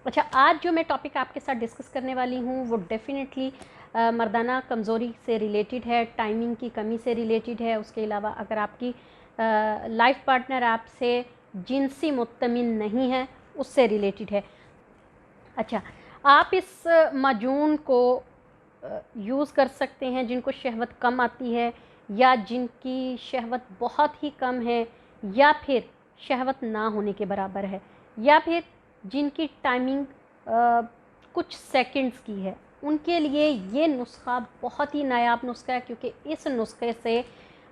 अच्छा, आज जो मैं टॉपिक आपके साथ डिस्कस करने वाली हूँ वो डेफ़िनेटली मर्दाना कमज़ोरी से रिलेटेड है, टाइमिंग की कमी से रिलेटेड है। उसके अलावा अगर आपकी लाइफ पार्टनर आपसे जिनसी मुत्तमिन नहीं है, उससे रिलेटेड है। अच्छा, आप इस माजून को यूज़ कर सकते हैं जिनको शहवत कम आती है, या जिनकी शहवत बहुत ही कम है, या फिर शहवत ना होने के बराबर है, या फिर जिनकी टाइमिंग कुछ सेकंड्स की है। उनके लिए ये नुस्खा बहुत ही नायाब नुस्खा है, क्योंकि इस नुस्खे से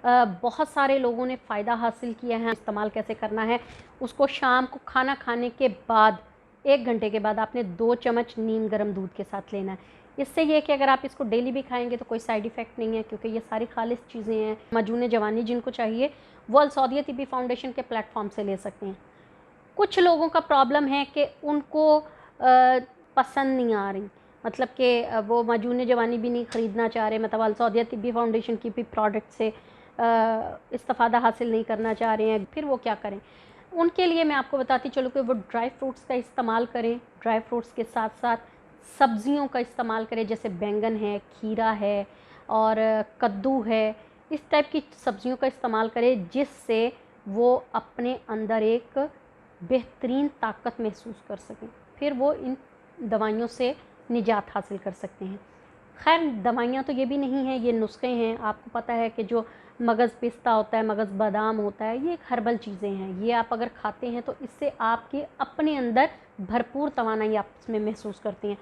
बहुत सारे लोगों ने फ़ायदा हासिल किया है। इस्तेमाल कैसे करना है, उसको शाम को खाना खाने के बाद 1 घंटे के बाद आपने 2 चम्मच नीम गर्म दूध के साथ लेना है। इससे ये है कि अगर आप इसको डेली भी खाएंगे तो कोई साइड इफ़ेक्ट नहीं है, क्योंकि ये सारी खालिस चीज़ें हैं। माजून जवानी जिनको चाहिए वो अलसौदिया तिब्बी फाउंडेशन के प्लेटफॉर्म से ले सकते हैं। कुछ लोगों का प्रॉब्लम है कि उनको पसंद नहीं आ रही, मतलब कि वो माजून जवानी भी नहीं ख़रीदना चाह रहे, मतलब अलसौदिया तिब्बी फाउंडेशन की भी प्रोडक्ट से इस्तिफ़ादा हासिल नहीं करना चाह रहे हैं। फिर वो क्या करें? उनके लिए मैं आपको बताती चलूँ कि वो ड्राई फ्रूट्स का इस्तेमाल करें। ड्राई फ्रूट्स के साथ साथ सब्ज़ियों का इस्तेमाल करें, जैसे बैंगन है, खीरा है और कद्दू है। इस टाइप की सब्ज़ियों का इस्तेमाल करें, जिससे वो अपने अंदर एक बेहतरीन ताकत महसूस कर सकें। फिर वो इन दवाइयों से निजात हासिल कर सकते हैं। खैर, दवाइयाँ तो ये भी नहीं हैं, ये नुस्खे हैं। आपको पता है कि जो मगज़ पिस्ता होता है, मगज़ बादाम होता है, ये एक हर्बल चीज़ें हैं। ये आप अगर खाते हैं तो इससे आपके अपने अंदर भरपूर तवानाई आप इसमें महसूस करती हैं।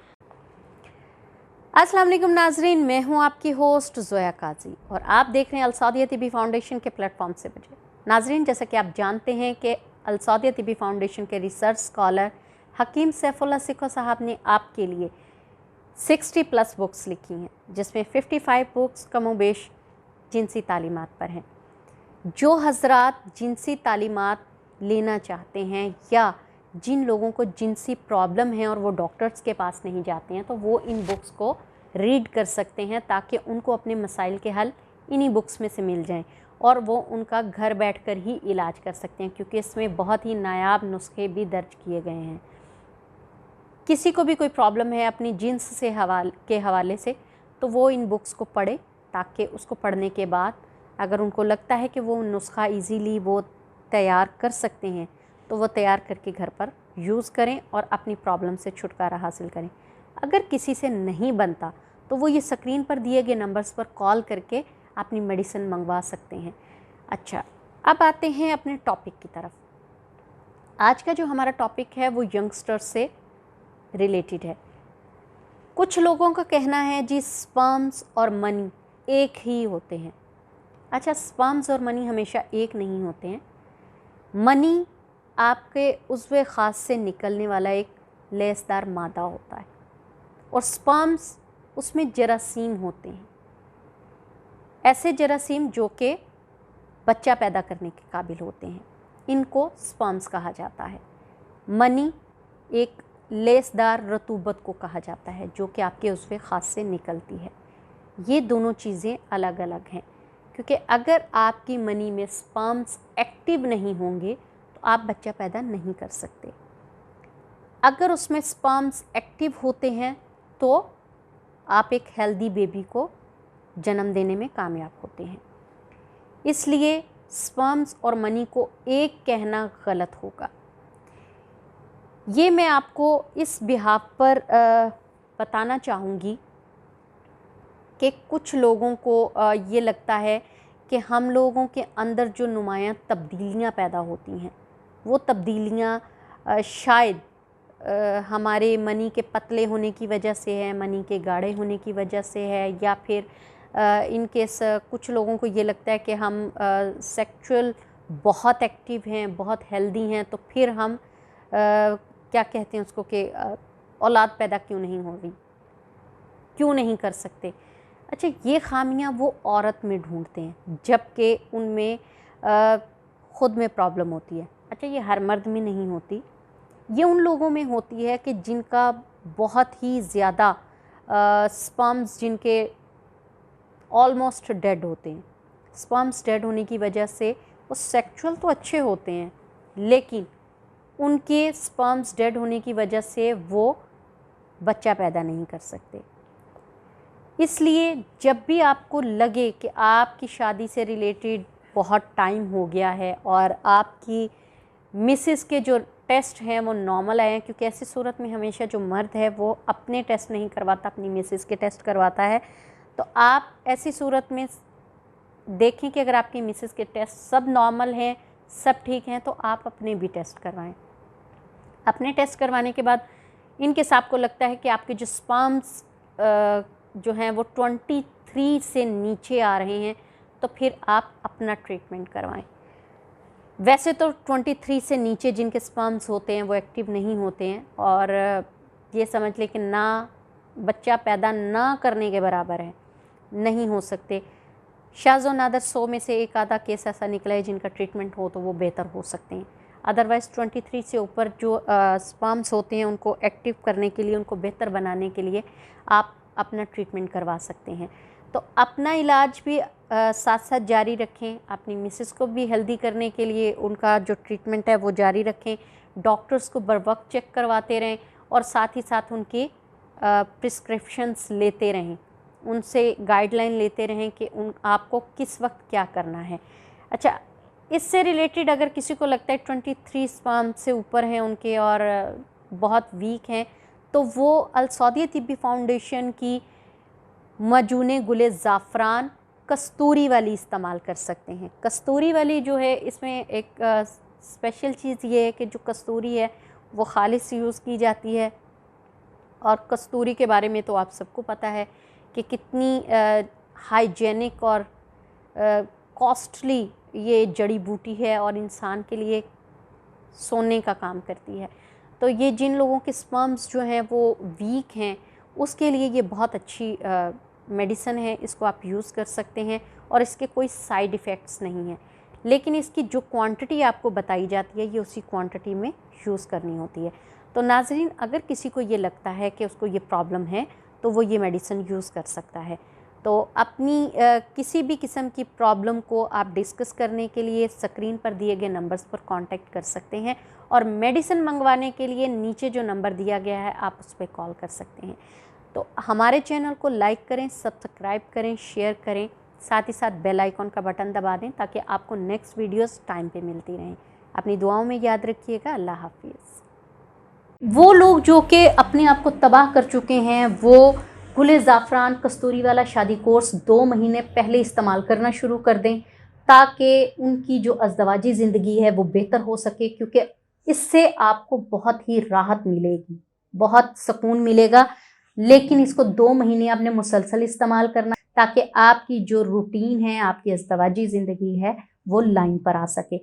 अस्सलाम वालेकुम नाजरीन, मैं हूं आपकी होस्ट ज़ोया काजी और आप देख रहे हैं अलसौदिया तिब्बी फाउंडेशन के प्लेटफॉर्म से बजे। नाजरीन, जैसा कि आप जानते हैं कि अलसौदिया तिब्बी फाउंडेशन के रिसर्च स्कॉलर हकीम सैफुल्लाह सिक्को साहब ने आपके लिए 60+ बुक्स लिखी हैं, जिसमें 55 बुक्स कमोबेश जिनसी तालीमात पर हैं। जो हजरात जिनसी तालीमात लेना चाहते हैं या जिन लोगों को जिनसी प्रॉब्लम है और वो डॉक्टर्स के पास नहीं जाते हैं, तो वो इन बुक्स को रीड कर सकते हैं, ताकि उनको अपने मसाइल के हल इन्हीं बुक्स में से मिल जाएं और वो उनका घर बैठकर ही इलाज कर सकते हैं, क्योंकि इसमें बहुत ही नायाब नुस्खे भी दर्ज किए गए हैं। किसी को भी कोई प्रॉब्लम है अपनी जिन्स से हवाले से, तो वो इन बुक्स को पढ़े, ताकि उसको पढ़ने के बाद अगर उनको लगता है कि वो नुस्खा इजीली वो तैयार कर सकते हैं, तो वो तैयार करके घर पर यूज़ करें और अपनी प्रॉब्लम से छुटकारा हासिल करें। अगर किसी से नहीं बनता तो वो ये स्क्रीन पर दिए गए नंबर्स पर कॉल करके अपनी मेडिसिन मंगवा सकते हैं। अच्छा, अब आते हैं अपने टॉपिक की तरफ। आज का जो हमारा टॉपिक है वो यंगस्टर्स से रिलेटेड है। कुछ लोगों का कहना है जी स्पर्म्स और मनी एक ही होते हैं। अच्छा, स्पर्म्स और मनी हमेशा एक नहीं होते हैं। मनी आपके उज़्वे ख़ास से निकलने वाला एक लेसदार मादा होता है और स्पर्म्स उसमें जरासीम होते हैं, ऐसे जरासीम जो कि बच्चा पैदा करने के काबिल होते हैं। इनको स्पर्म्स कहा जाता है। मनी एक लेसदार रतूबत को कहा जाता है, जो कि आपके उज़्वे ख़ास से निकलती है। ये दोनों चीज़ें अलग अलग हैं, क्योंकि अगर आपकी मनी में स्पर्म्स एक्टिव नहीं होंगे तो आप बच्चा पैदा नहीं कर सकते। अगर उसमें स्पर्म्स एक्टिव होते हैं तो आप एक हेल्दी बेबी को जन्म देने में कामयाब होते हैं। इसलिए स्पर्म्स और मनी को एक कहना गलत होगा। ये मैं आपको इस बिहाफ पर बताना चाहूँगी कि कुछ लोगों को ये लगता है कि हम लोगों के अंदर जो नुमायाँ तब्दीलियाँ पैदा होती हैं, वो तब्दीलियाँ शायद हमारे मनी के पतले होने की वजह से है, मनी के गाढ़े होने की वजह से है, या फिर इन केस कुछ लोगों को ये लगता है कि हम सेक्सुअल बहुत एक्टिव हैं, बहुत हेल्दी हैं, तो फिर हम क्या कहते हैं उसको कि औलाद पैदा क्यों नहीं हो रही, क्यों नहीं कर सकते। अच्छा, ये ख़ामियाँ वो औरत में ढूंढते हैं, जबकि उनमें ख़ुद में प्रॉब्लम होती है। अच्छा, ये हर मर्द में नहीं होती, ये उन लोगों में होती है कि जिनका बहुत ही ज़्यादा स्पर्म्स जिनके ऑलमोस्ट डेड होते हैं। स्पर्म्स डेड होने की वजह से वो सेक्सुअल तो अच्छे होते हैं, लेकिन उनके स्पर्म्स डेड होने की वजह से वो बच्चा पैदा नहीं कर सकते। इसलिए जब भी आपको लगे कि आपकी शादी से रिलेटेड बहुत टाइम हो गया है और आपकी मिसेस के जो टेस्ट हैं वो नॉर्मल आए हैं, क्योंकि ऐसी सूरत में हमेशा जो मर्द है वो अपने टेस्ट नहीं करवाता, अपनी मिसेस के टेस्ट करवाता है। तो आप ऐसी सूरत में देखें कि अगर आपकी मिसेस के टेस्ट सब नॉर्मल हैं, सब ठीक हैं, तो आप अपने भी टेस्ट करवाएं। अपने टेस्ट करवाने के बाद इनकेस आपको लगता है कि आपके जो स्पर्म्स जो हैं वो 23 से नीचे आ रहे हैं, तो फिर आप अपना ट्रीटमेंट करवाएं। वैसे तो 23 से नीचे जिनके स्पर्म्स होते हैं वो एक्टिव नहीं होते हैं और ये समझ लें कि ना बच्चा पैदा ना करने के बराबर है, नहीं हो सकते। शाज़ व नादर 100 में से एक आधा केस ऐसा निकला है जिनका ट्रीटमेंट हो तो वो बेहतर हो सकते हैं। अदरवाइज़ 23 से ऊपर जो स्पर्म्स होते हैं उनको एक्टिव करने के लिए, उनको बेहतर बनाने के लिए आप अपना ट्रीटमेंट करवा सकते हैं। तो अपना इलाज भी साथ साथ जारी रखें, अपनी मिसेस को भी हेल्दी करने के लिए उनका जो ट्रीटमेंट है वो जारी रखें। डॉक्टर्स को बर वक्त चेक करवाते रहें और साथ ही साथ उनके प्रिस्क्रिप्शंस लेते रहें, उनसे गाइडलाइन लेते रहें कि आपको किस वक्त क्या करना है। अच्छा, इससे रिलेटेड अगर किसी को लगता है 23 स्पर्म से ऊपर हैं उनके और बहुत वीक हैं, तो वो अल सऊदिया तिब्बी फाउंडेशन की मजूने गुले ज़ाफ़रान कस्तूरी वाली इस्तेमाल कर सकते हैं। कस्तूरी वाली जो है, इसमें एक स्पेशल चीज़ ये है कि जो कस्तूरी है वो खालिस यूज़ की जाती है। और कस्तूरी के बारे में तो आप सबको पता है कि कितनी हाइजेनिक और कॉस्टली ये जड़ी बूटी है और इंसान के लिए सोने का काम करती है। तो ये जिन लोगों के स्पर्म्स जो हैं वो वीक हैं उसके लिए ये बहुत अच्छी मेडिसिन है, इसको आप यूज़ कर सकते हैं और इसके कोई साइड इफ़ेक्ट्स नहीं हैं। लेकिन इसकी जो क्वांटिटी आपको बताई जाती है ये उसी क्वांटिटी में यूज़ करनी होती है। तो नाज़रीन, अगर किसी को ये लगता है कि उसको ये प्रॉब्लम है तो वो ये मेडिसिन यूज़ कर सकता है। तो अपनी किसी भी किस्म की प्रॉब्लम को आप डिस्कस करने के लिए स्क्रीन पर दिए गए नंबर्स पर कांटेक्ट कर सकते हैं और मेडिसिन मंगवाने के लिए नीचे जो नंबर दिया गया है आप उस पर कॉल कर सकते हैं। तो हमारे चैनल को लाइक करें, सब्सक्राइब करें, शेयर करें, साथ ही साथ बेल आइकॉन का बटन दबा दें ताकि आपको नेक्स्ट वीडियोस टाइम पे मिलती रहें। अपनी दुआओं में याद रखिएगा। अल्लाह हाफिज़। वो लोग जो कि अपने आप को तबाह कर चुके हैं वो गुले ज़ाफ़रान कस्तूरी वाला शादी कोर्स 2 महीने पहले इस्तेमाल करना शुरू कर दें ताकि उनकी जो अज़दवाजी ज़िंदगी है वो बेहतर हो सके, क्योंकि इससे आपको बहुत ही राहत मिलेगी, बहुत सुकून मिलेगा। लेकिन इसको 2 महीने आपने मुसलसल इस्तेमाल करना ताकि आपकी जो रूटीन है, आपकी अज़दवाजी ज़िंदगी है वो लाइन पर आ सके।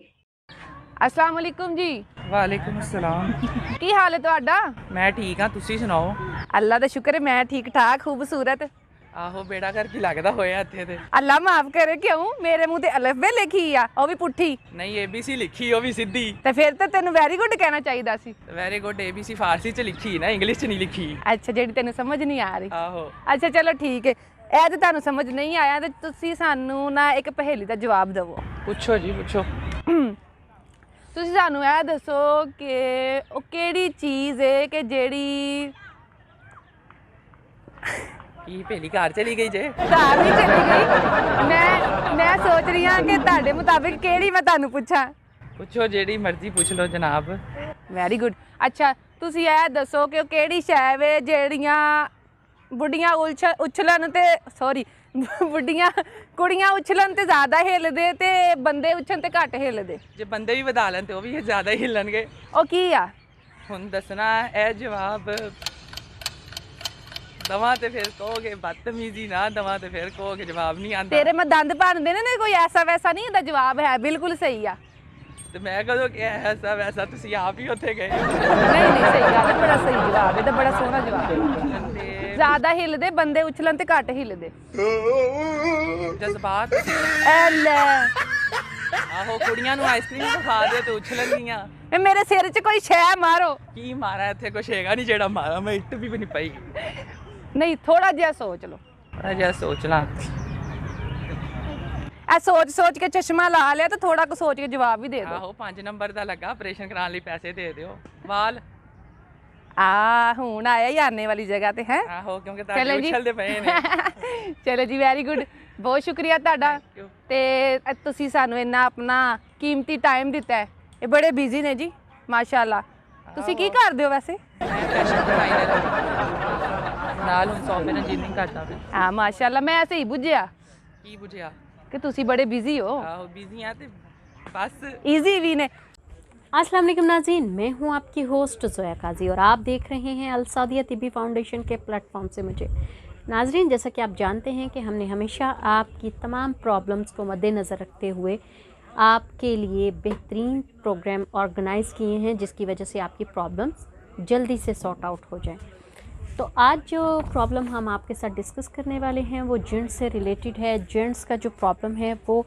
अस्सलाम वालेकुम जी। वालेकुम अस्सलाम। की हाल है तुहाडा? मैं ठीक हाँ, तुसी सुनाओ? अल्लाह दा शुक्र है मैं ठीक ठाक खूबसूरत। आहो बेड़ा घर की लगदा होया इत्थे ते। अल्लाह माफ करे, क्यों मेरे मुंह ते अलिफ बे लिखी आ ओ भी पुट्ठी नहीं ABC लिखी ओ भी सीधी। ते फिर ते तेन वेरी गुड कहना चाहिदा सी। वेरी गुड ABC फारसी च लिखी ना, इंग्लिश च नहीं लिखी। अच्छा, जेडी तेन समझ नहीं आ रही। आहो। अच्छा चलो ठीक है, ਇਹ ਤੇ ਤੁਹਾਨੂੰ ਸਮਝ ਨਹੀਂ ਆਇਆ ਤੇ ਤੁਸੀਂ ਸਾਨੂੰ ਨਾ ਇੱਕ ਪहेली ਦਾ ਜਵਾਬ ਦਿਵੋ। पूछो जी पूछो। ਤੁਸੀਂ ਸਾਨੂੰ ਇਹ ਦੱਸੋ ਕਿ ਉਹ ਕਿਹੜੀ ਚੀਜ਼ ਹੈ ਕਿ ਜਿਹੜੀ की पहली कार चली गई जे? ਘਰ ਨਹੀਂ ਚਲੀ ਗਈ। ਮੈਂ ਸੋਚ ਰਹੀ ਹਾਂ ਕਿ ਤੁਹਾਡੇ ਮੁਤਾਬਿਕ ਕਿਹੜੀ ਮੈਂ ਤੁਹਾਨੂੰ ਪੁੱਛਾਂ। पूछो जेड़ी मर्जी पूछ लो जनाब। Very good. ਅੱਛਾ ਤੁਸੀਂ ਇਹ ਦੱਸੋ ਕਿ ਉਹ ਕਿਹੜੀ ਸ਼ੈ ਵੇ ਜਿਹੜੀਆਂ ਬੁੱਢੀਆਂ ਉਛਲਣ ਤੇ ਸੌਰੀ ਬੁੱਢੀਆਂ ਕੁੜੀਆਂ ਉਛਲਣ ਤੇ ਜ਼ਿਆਦਾ ਹਿੱਲਦੇ ਤੇ ਬੰਦੇ ਉਛਲਣ ਤੇ ਘੱਟ ਹਿੱਲਦੇ। जे बंदे भी बता लें तो भी ये ज्यादा ही हिलनगे। ਉਹ ਕੀ ਆ? हुन दसना ए जवाब दवा ते फिर कहोगे बदतमीजी, ना दवा ते फिर कहोगे जवाब नहीं आंदा। ਤੇਰੇ ਮੈਂ ਦੰਦ ਭੰਨਦੇ ਨੇ, ਕੋਈ ਐਸਾ ਵੈਸਾ ਨਹੀਂ ਇਹਦਾ ਜਵਾਬ ਹੈ, ਬਿਲਕੁਲ ਸਹੀ ਆ। ਤੇ ਮੈਂ ਕਦੋਂ ਕਿਹਾ ਐਸਾ ਵੈਸਾ, ਤੁਸੀਂ ਆਪ ਹੀ ਉੱਥੇ ਗਏ। ਨਹੀਂ ਨਹੀਂ ਸਹੀ ਗੱਲ ਹੈ, ਬੜਾ ਸਹੀ ਜਵਾਬ ਹੈ, ਤਾਂ ਬੜਾ ਸੋਹਣਾ ਜਵਾਬ ਹੈ। ਤੇ ਜ਼ਿਆਦਾ ਹਿੱਲਦੇ ਬੰਦੇ ਉਛਲਣ ਤੇ ਘੱਟ ਹਿੱਲਦੇ। ਜਜ਼ਬਾਤ। ਐ ਲੈ ਆਹੋ, ਕੁੜੀਆਂ ਨੂੰ ਆਈਸਕ੍ਰੀਮ ਖਾ ਦੇ ਤੇ ਉਛਲਣਗੀਆਂ। ਇਹ ਮੇਰੇ ਸਿਰ 'ਚ ਕੋਈ ਸ਼ੈ ਮਾਰੋ। ਕੀ ਮਾਰਾ ਇੱਥੇ ਕੁਛ ਹੈਗਾ ਨਹੀਂ ਜਿਹੜਾ ਮਾਰਾ, ਮੈਂ ਇੱਟ ਵੀ ਨਹੀਂ ਪਈ। ਨਹੀਂ ਥੋੜਾ ਜਿਹਾ ਸੋਚ ਲਓ। ਥੋੜਾ ਜਿਹਾ ਸੋਚ ਲਾਂ। ਇਹ ਸੋਚ ਕੇ ਚਸ਼ਮਾ ਲਾ ਲਿਆ ਤਾਂ ਥੋੜਾ ਕੁ ਸੋਚ ਕੇ ਜਵਾਬ ਵੀ ਦੇ ਦਿਓ। ਆਹੋ 5 ਨੰਬਰ ਦਾ ਲੱਗਾ, ਆਪਰੇਸ਼ਨ ਕਰਾਉਣ ਲਈ ਪੈਸੇ ਦੇ ਦਿਓ। ਵਾਲ ਹੁਣ ਆਇਆ ਹੀ ਆਨੇ ਵਾਲੀ ਜਗ੍ਹਾ ਤੇ ਹੈ। ਆਹੋ ਕਿਉਂਕਿ ਤੁਹਾਡੇ ਉਛਲਦੇ ਪਏ ਨੇ। ਚਲੋ ਜੀ, ਵੈਰੀ ਗੁੱਡ, ਬਹੁਤ ਸ਼ੁਕਰੀਆ ਤੁਹਾਡਾ। Thank you। ਤੇ ਤੁਸੀਂ ਸਾਨੂੰ ਇੰਨਾ ਆਪਣਾ ਕੀਮਤੀ ਟਾਈਮ ਦਿੱਤਾ ਹੈ। ਇਹ ਬੜੇ ਬਿਜ਼ੀ ਨੇ ਜੀ, ਮਾਸ਼ਾਅੱਲਾ। ਤੁਸੀਂ ਕੀ ਕਰਦੇ ਹੋ ਵੈਸੇ? ਮੈਂ ਫੈਸ਼ਨ ਡਿਜ਼ਾਈਨਰ ਨਾਲ ਹੁਣ ਸੌਫਟਵੇਅਰ ਇੰਜੀਨੀਅਰਿੰਗ ਕਰਦਾ ਪਿਆ। ਮਾਸ਼ਾਅੱਲਾ, ਮੈਂ ਐਸੇ ਹੀ ਬੁੱਝਿਆ ਕੀ ਬੁਝਿਆ ਕਿ ਤੁਸੀਂ ਬੜੇ बिजी हो। ਆਹੋ ਬਿਜ਼ੀ ਆ ਤੇ ਬਸ इजी भी ने। अस्सलाम वालेकुम नाज़रीन, मैं हूं आपकी होस्ट ज़ोया काजी और आप देख रहे हैं अल सौदिया तिब्बी फाउंडेशन के प्लेटफॉर्म से मुझे। नाज़रीन, जैसा कि आप जानते हैं कि हमने हमेशा आपकी तमाम प्रॉब्लम्स को मद्देनज़र रखते हुए आपके लिए बेहतरीन प्रोग्राम ऑर्गेनाइज़ किए हैं जिसकी वजह से आपकी प्रॉब्लम्स जल्दी से सॉर्ट आउट हो जाएं। तो आज जो प्रॉब्लम हम आपके साथ डिस्कस करने वाले हैं वो जेंट्स से रिलेटेड है। जेंट्स का जो प्रॉब्लम है वो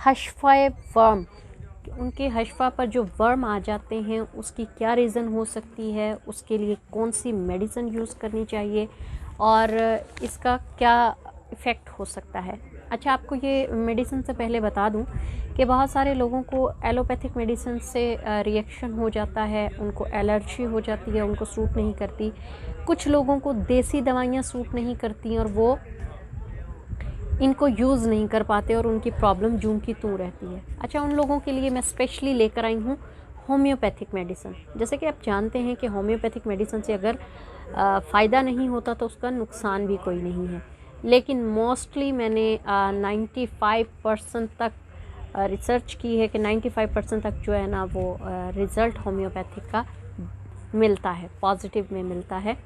हशफाए वर्म, उनके हशफा पर जो वर्म आ जाते हैं उसकी क्या रीज़न हो सकती है, उसके लिए कौन सी मेडिसिन यूज़ करनी चाहिए और इसका क्या इफ़ेक्ट हो सकता है। अच्छा, आपको ये मेडिसिन से पहले बता दूं कि बहुत सारे लोगों को एलोपैथिक मेडिसिन से रिएक्शन हो जाता है, उनको एलर्जी हो जाती है, उनको सूट नहीं करती। कुछ लोगों को देसी दवाइयाँ सूट नहीं करती और वो इनको यूज़ नहीं कर पाते और उनकी प्रॉब्लम जूं की तूं रहती है। अच्छा, उन लोगों के लिए मैं स्पेशली लेकर आई हूँ होम्योपैथिक मेडिसिन। जैसे कि आप जानते हैं कि होम्योपैथिक मेडिसिन से अगर फ़ायदा नहीं होता तो उसका नुकसान भी कोई नहीं है, लेकिन मोस्टली मैंने 95% तक रिसर्च की है कि 95% तक जो है ना वो रिज़ल्ट होम्योपैथिक का मिलता है, पॉजिटिव में मिलता है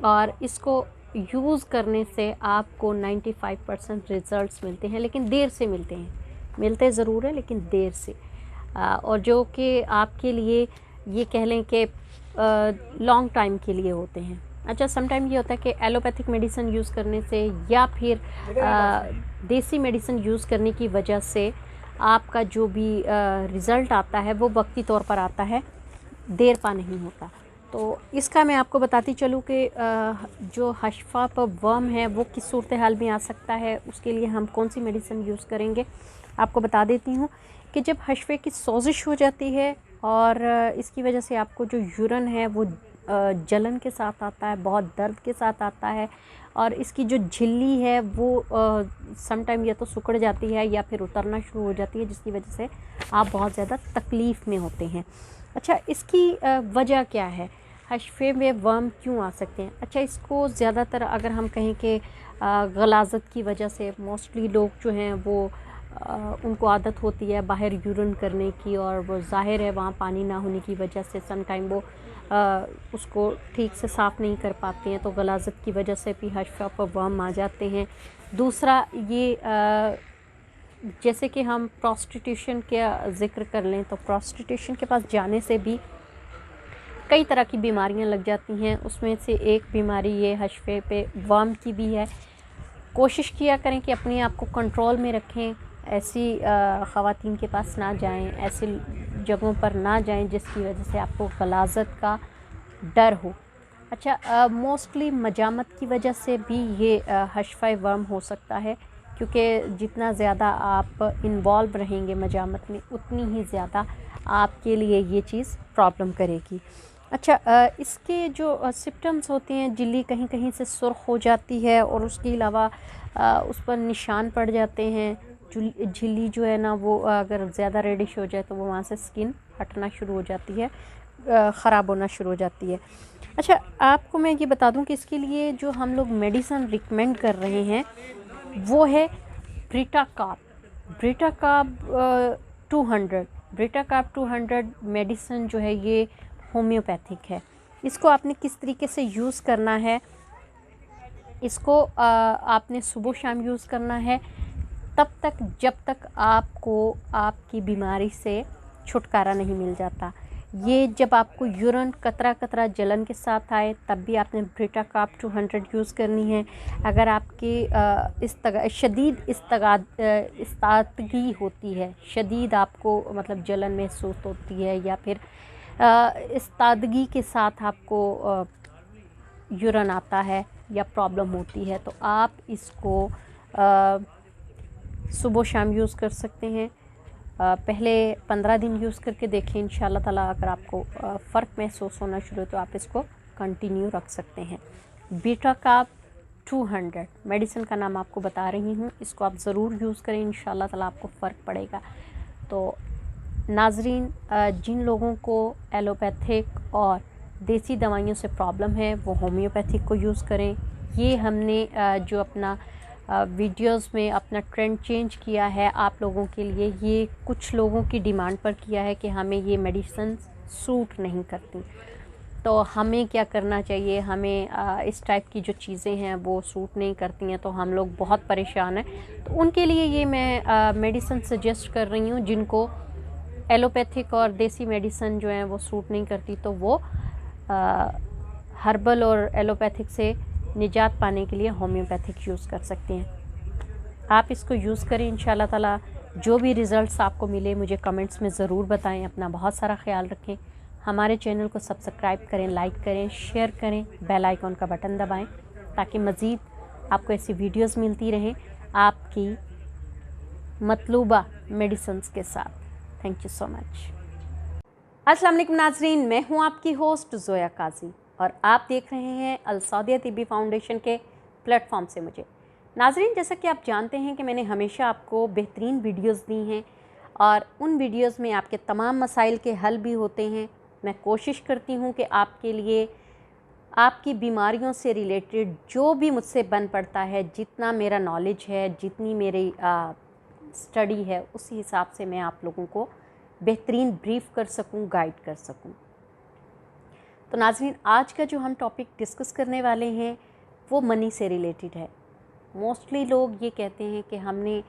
और इसको यूज़ करने से आपको 95% रिज़ल्ट्स मिलते हैं, लेकिन देर से मिलते हैं। मिलते ज़रूर है लेकिन देर से, और जो कि आपके लिए ये कह लें कि लॉन्ग टाइम के लिए होते हैं। अच्छा, सम टाइम ये होता है कि एलोपैथिक मेडिसिन यूज़ करने से या फिर देसी मेडिसिन यूज़ करने की वजह से आपका जो भी रिज़ल्ट आता है वो वक्ती तौर पर आता है, देर पा नहीं होता। तो इसका मैं आपको बताती चलूँ कि जो हशफा पर वर्म है वो किस सूरत हाल में आ सकता है, उसके लिए हम कौन सी मेडिसिन यूज़ करेंगे आपको बता देती हूँ। कि जब हशफे की सोजिश हो जाती है और इसकी वजह से आपको जो यूरन है वो जलन के साथ आता है, बहुत दर्द के साथ आता है और इसकी जो झिल्ली है वो सम टाइम या तो सिकुड़ जाती है या फिर उतरना शुरू हो जाती है, जिसकी वजह से आप बहुत ज़्यादा तकलीफ़ में होते हैं। अच्छा, इसकी वजह क्या है, हशफे में वर्म क्यों आ सकते हैं? अच्छा, इसको ज़्यादातर अगर हम कहें कि गलाज़त की वजह से मोस्टली लोग जो हैं वो उनको आदत होती है बाहर यूरिन करने की और वो ज़ाहिर है वहाँ पानी ना होने की वजह से सम टाइम वो उसको ठीक से साफ़ नहीं कर पाते हैं, तो गलाज़त की वजह से भी हशफा पर वर्म आ जाते हैं। दूसरा ये जैसे कि हम प्रोस्टिट्यूशन का ज़िक्र कर लें तो प्रोस्टिट्यूशन के पास जाने से भी कई तरह की बीमारियां लग जाती हैं। उसमें से एक बीमारी ये हशफे पे वर्म की भी है। कोशिश किया करें कि अपने आप को कंट्रोल में रखें, ऐसी ख़वातीन के पास ना जाएं, ऐसी जगहों पर ना जाएं जिसकी वजह से आपको गलाज़त का डर हो। अच्छा, मोस्टली मजामत की वजह से भी ये हशफा वर्म हो सकता है, क्योंकि जितना ज़्यादा आप इन्वॉल्व रहेंगे मजामत में उतनी ही ज़्यादा आपके लिए ये चीज़ प्रॉब्लम करेगी। अच्छा, इसके जो सिम्पटम्स होते हैं, झिल्ली कहीं कहीं से सुर्ख हो जाती है और उसके अलावा उस पर निशान पड़ जाते हैं। झिल्ली जो है ना वो अगर ज़्यादा रेडिश हो जाए तो वो वहाँ से स्किन हटना शुरू हो जाती है, ख़राब होना शुरू हो जाती है। अच्छा, आपको मैं ये बता दूं कि इसके लिए जो हम लोग मेडिसिन रिकमेंड कर रहे हैं वो है ब्रिटाकार्ब 200। ब्रिटाकार्ब 200 मेडिसिन जो है ये होम्योपैथिक है। इसको आपने किस तरीके से यूज़ करना है, इसको आपने सुबह शाम यूज़ करना है तब तक जब तक आपको आपकी बीमारी से छुटकारा नहीं मिल जाता। ये जब आपको यूरिन कतरा कतरा जलन के साथ आए तब भी आपने ब्रिटाकार्ब 200 यूज़ करनी है। अगर आपकी शदीद इस्तादगी होती है, शदीद आपको मतलब जलन महसूस होती है या फिर इस्तादगी के साथ आपको यूरिन आता है या प्रॉब्लम होती है, तो आप इसको सुबह शाम यूज़ कर सकते हैं। पहले 15 दिन यूज़ करके देखें, इंशाल्लाह ताला अगर आपको फ़र्क महसूस होना शुरू हो तो आप इसको कंटिन्यू रख सकते हैं। बीटा काप 200 मेडिसिन का नाम आपको बता रही हूँ, इसको आप ज़रूर यूज़ करें, इंशाल्लाह ताला आपको फ़र्क पड़ेगा। तो नाजरीन, जिन लोगों को एलोपैथिक और देसी दवाइयों से प्रॉब्लम है वो होम्योपैथिक को यूज़ करें। ये हमने जो अपना वीडियोस में अपना ट्रेंड चेंज किया है आप लोगों के लिए, ये कुछ लोगों की डिमांड पर किया है कि हमें ये मेडिसिन सूट नहीं करती, तो हमें क्या करना चाहिए, हमें इस टाइप की जो चीज़ें हैं वो सूट नहीं करती हैं, तो हम लोग बहुत परेशान हैं। तो उनके लिए ये मैं मेडिसिन सजेस्ट कर रही हूँ जिनको एलोपैथिक और देसी मेडिसिन जो हैं वो सूट नहीं करती, तो वो हर्बल और एलोपैथिक से निजात पाने के लिए होम्योपैथिक यूज़ कर सकते हैं। आप इसको यूज़ करें, इंशाल्लाह ताला जो भी रिज़ल्ट्स आपको मिले मुझे कमेंट्स में ज़रूर बताएं। अपना बहुत सारा ख्याल रखें। हमारे चैनल को सब्सक्राइब करें, लाइक करें, शेयर करें, बेल आइकॉन का बटन दबाएं ताकि मज़ीद आपको ऐसी वीडियोस मिलती रहें आपकी मतलूबा मेडिसिन्स के साथ। Thank you so much. अस्सलाम वालेकुम नाज़रीन, मैं हूँ आपकी होस्ट ज़ोया काजी और आप देख रहे हैं अल सौदिया तिब्बी फाउंडेशन के प्लेटफॉर्म से मुझे। नाज़रीन, जैसा कि आप जानते हैं कि मैंने हमेशा आपको बेहतरीन वीडियोस दी हैं और उन वीडियोस में आपके तमाम मसाइल के हल भी होते हैं। मैं कोशिश करती हूँ कि आपके लिए आपकी बीमारियों से रिलेटेड जो भी मुझसे बन पड़ता है, जितना मेरा नॉलेज है, जितनी मेरी स्टडी है, उसी हिसाब से मैं आप लोगों को बेहतरीन ब्रीफ कर सकूं, गाइड कर सकूं। तो नाज़रीन, आज का जो हम टॉपिक डिस्कस करने वाले हैं वो मनी से रिलेटेड है। मोस्टली लोग ये कहते हैं कि हमने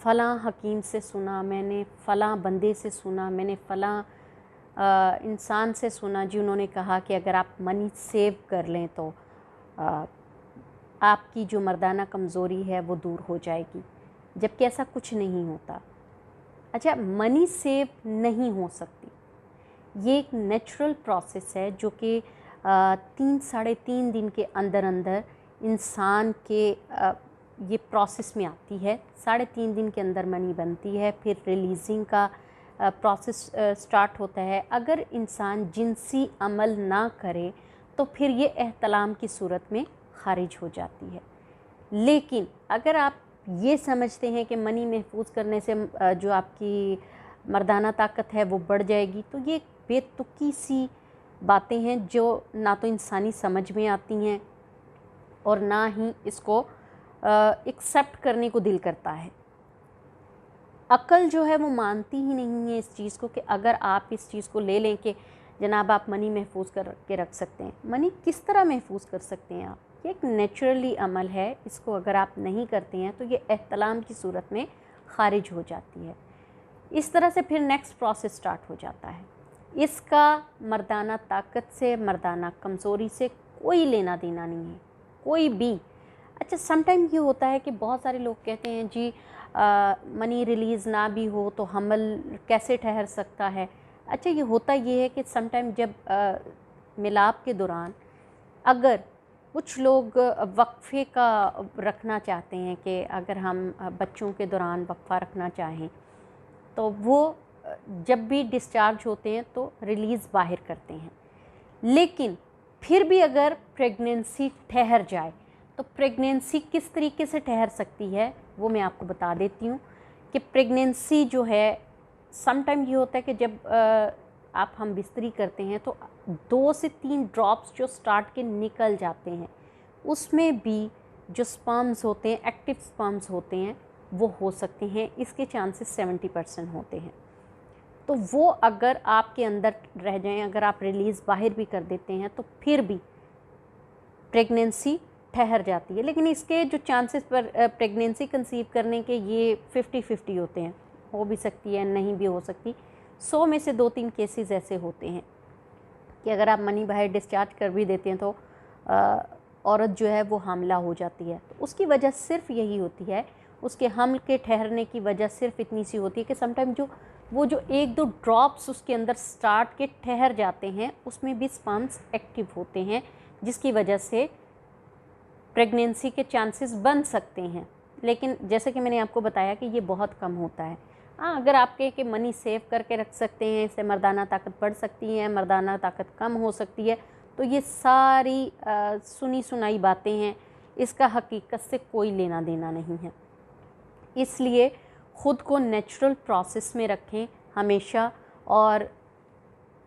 फ़लाँ हकीम से सुना, मैंने फ़लाँ बंदे से सुना, मैंने फ़लाँ इंसान से सुना जी, उन्होंने कहा कि अगर आप मनी सेव कर लें तो आपकी जो मर्दाना कमज़ोरी है वो दूर हो जाएगी, जबकि ऐसा कुछ नहीं होता। अच्छा, मनी सेव नहीं हो सकती, ये एक नेचुरल प्रोसेस है जो कि 3-3.5 दिन के अंदर अंदर इंसान के ये प्रोसेस में आती है। 3.5 दिन के अंदर मनी बनती है, फिर रिलीज़िंग का प्रोसेस स्टार्ट होता है। अगर इंसान जिनसी अमल ना करे तो फिर ये एहतलाम की सूरत में खारिज हो जाती है। लेकिन अगर आप ये समझते हैं कि मनी महफूज करने से जो आपकी मर्दाना ताकत है वो बढ़ जाएगी, तो ये बेतुकी सी बातें हैं जो ना तो इंसानी समझ में आती हैं और ना ही इसको एक्सेप्ट करने को दिल करता है। अक्ल जो है वो मानती ही नहीं है इस चीज़ को कि अगर आप इस चीज़ को ले लें कि जनाब आप मनी महफूज कर के रख सकते हैं। मनी किस तरह महफूज कर सकते हैं आप? ये एक नेचुरली अमल है, इसको अगर आप नहीं करते हैं तो ये एहतलाम की सूरत में खारिज हो जाती है। इस तरह से फिर नेक्स्ट प्रोसेस स्टार्ट हो जाता है। इसका मर्दाना ताकत से, मर्दाना कमज़ोरी से कोई लेना देना नहीं है, कोई भी। अच्छा, समटाइम ये होता है कि बहुत सारे लोग कहते हैं जी मनी रिलीज़ ना भी हो तो हमल कैसे ठहर सकता है। अच्छा, ये होता ये है कि समटाइम जब मिलाप के दौरान अगर कुछ लोग वक्फ़े का रखना चाहते हैं कि अगर हम बच्चों के दौरान वक्फ़ा रखना चाहें तो वो जब भी डिस्चार्ज होते हैं तो रिलीज़ बाहर करते हैं। लेकिन फिर भी अगर प्रेगनेंसी ठहर जाए तो प्रेगनेंसी किस तरीके से ठहर सकती है वो मैं आपको बता देती हूँ कि प्रेगनेंसी जो है, समटाइम ये होता है कि जब आप हम बिस्तरी करते हैं तो 2 से 3 ड्रॉप्स जो स्टार्ट के निकल जाते हैं, उसमें भी जो स्पर्म्स होते हैं, एक्टिव स्पर्म्स होते हैं, वो हो सकते हैं। इसके चांसेस 70% होते हैं। तो वो अगर आपके अंदर रह जाएं, अगर आप रिलीज़ बाहर भी कर देते हैं तो फिर भी प्रेगनेंसी ठहर जाती है। लेकिन इसके जो चांसेस पर प्रेगनेंसी कंसीव करने के ये 50-50 होते हैं, हो भी सकती है, नहीं भी हो सकती। 100 में से 2-3 केसेस ऐसे होते हैं कि अगर आप मनी बाहर डिस्चार्ज कर भी देते हैं तो औरत जो है वो हामला हो जाती है। तो उसकी वजह सिर्फ यही होती है, उसके हमल के ठहरने की वजह सिर्फ इतनी सी होती है कि समटाइम जो 1-2 ड्रॉप्स उसके अंदर स्टार्ट के ठहर जाते हैं, उसमें भी स्पर्म्स एक्टिव होते हैं, जिसकी वजह से प्रेगनेंसी के चांसेस बन सकते हैं। लेकिन जैसे कि मैंने आपको बताया कि ये बहुत कम होता है। हाँ, अगर आप कहें कि मनी सेव करके रख सकते हैं, इससे मर्दाना ताकत बढ़ सकती है, मर्दाना ताकत कम हो सकती है, तो ये सारी सुनी सुनाई बातें हैं, इसका हकीकत से कोई लेना देना नहीं है। इसलिए ख़ुद को नेचुरल प्रोसेस में रखें हमेशा। और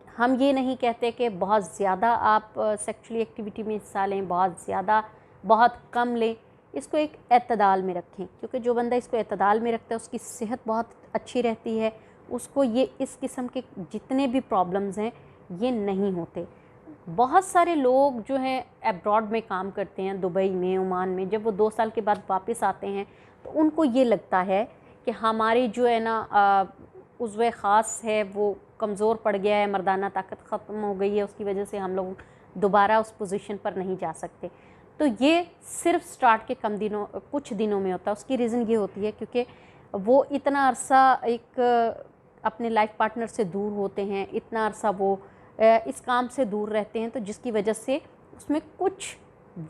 हम ये नहीं कहते कि बहुत ज़्यादा आप सेक्सुअली एक्टिविटी में हिस्सा लें, बहुत ज़्यादा, बहुत कम लें। इसको एक एतदाल में रखें, क्योंकि जो बंदा इसको एतदाल में रखता है उसकी सेहत बहुत अच्छी रहती है, उसको ये इस किस्म के जितने भी प्रॉब्लम्स हैं ये नहीं होते। बहुत सारे लोग जो हैं अब्रॉड में काम करते हैं, दुबई में, ओमान में, जब वो 2 साल के बाद वापस आते हैं तो उनको ये लगता है कि हमारी जो है ना उज़्व ख़ास है वो कमज़ोर पड़ गया है, मर्दाना ताकत ख़त्म हो गई है, उसकी वजह से हम लोग दोबारा उस पोजीशन पर नहीं जा सकते। तो ये सिर्फ स्टार्ट के कुछ दिनों में होता है। उसकी रीज़न ये होती है क्योंकि वो इतना अरसा एक अपने लाइफ पार्टनर से दूर होते हैं, इतना अरसा वो इस काम से दूर रहते हैं, तो जिसकी वजह से उसमें कुछ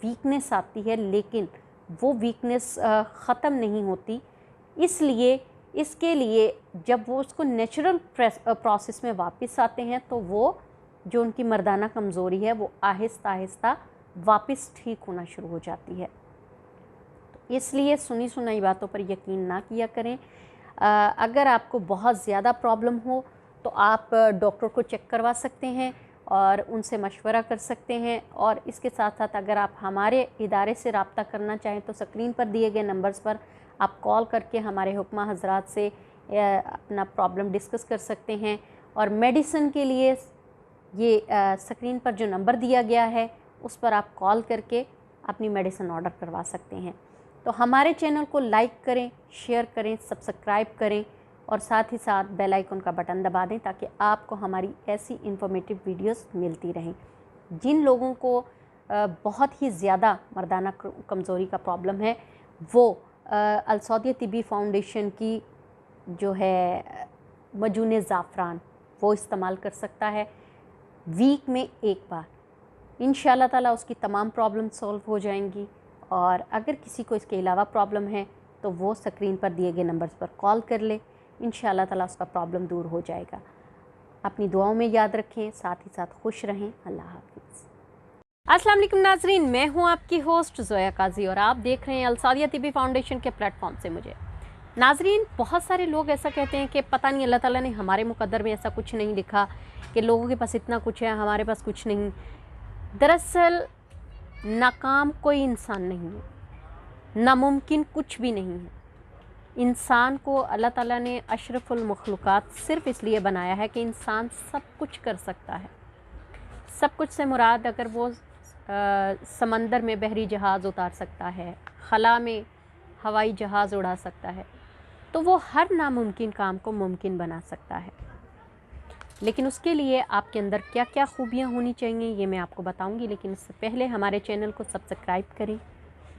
वीकनेस आती है, लेकिन वो वीकनेस ख़त्म नहीं होती। इसलिए इसके लिए जब वो उसको नेचुरल प्रोसेस में वापस आते हैं तो वो जो उनकी मर्दाना कमज़ोरी है वो आहिस्ता आहिस्ता वापस ठीक होना शुरू हो जाती है। तो इसलिए सुनी सुनाई बातों पर यकीन ना किया करें। अगर आपको बहुत ज़्यादा प्रॉब्लम हो तो आप डॉक्टर को चेक करवा सकते हैं और उनसे मशवरा कर सकते हैं। और इसके साथ साथ अगर आप हमारे इदारे से रब्ता करना चाहें तो स्क्रीन पर दिए गए नंबर्स पर आप कॉल करके हमारे हुक्मा हजरात से अपना प्रॉब्लम डिस्कस कर सकते हैं। और मेडिसिन के लिए ये स्क्रीन पर जो नंबर दिया गया है उस पर आप कॉल करके अपनी मेडिसिन ऑर्डर करवा सकते हैं। तो हमारे चैनल को लाइक करें, शेयर करें, सब्सक्राइब करें और साथ ही साथ बेल आइकन का बटन दबा दें ताकि आपको हमारी ऐसी इन्फॉर्मेटिव वीडियोस मिलती रहें। जिन लोगों को बहुत ही ज़्यादा मर्दाना कमज़ोरी का प्रॉब्लम है वो अल सौदिया तिब्बी फाउंडेशन की जो है मजून ज़ाफ़रान वो इस्तेमाल कर सकता है वीक में एक बार। इंशाअल्लाह ताला उसकी तमाम प्रॉब्लम सॉल्व हो जाएंगी। और अगर किसी को इसके अलावा प्रॉब्लम है तो वो स्क्रीन पर दिए गए नंबर्स पर कॉल कर ले, इंशाअल्लाह ताला उसका प्रॉब्लम दूर हो जाएगा। अपनी दुआओं में याद रखें, साथ ही साथ खुश रहें। अल्लाह हाफ़िज़। अस्सलाम वालेकुम नाज़रीन, मैं हूं आपकी होस्ट ज़ोया काजी और आप देख रहे हैं अल सौदिया तिब्बी फाउंडेशन के प्लेटफॉर्म से मुझे। नाज़रीन, बहुत सारे लोग ऐसा कहते हैं कि पता नहीं अल्लाह ताला ने हमारे मुकद्दर में ऐसा कुछ नहीं लिखा कि लोगों के पास इतना कुछ है, हमारे पास कुछ नहीं। दरअसल नाकाम कोई इंसान नहीं है, नामुमकिन कुछ भी नहीं है। इंसान को अल्लाह ताला ने अशरफुल मखलूक़ात सिर्फ़ इसलिए बनाया है कि इंसान सब कुछ कर सकता है। सब कुछ से मुराद अगर वो समंदर में बहरी जहाज़ उतार सकता है, खला में हवाई जहाज़ उड़ा सकता है, तो वो हर नामुमकिन काम को मुमकिन बना सकता है। लेकिन उसके लिए आपके अंदर क्या क्या खूबियाँ होनी चाहिए ये मैं आपको बताऊंगी। लेकिन उससे पहले हमारे चैनल को सब्सक्राइब करें,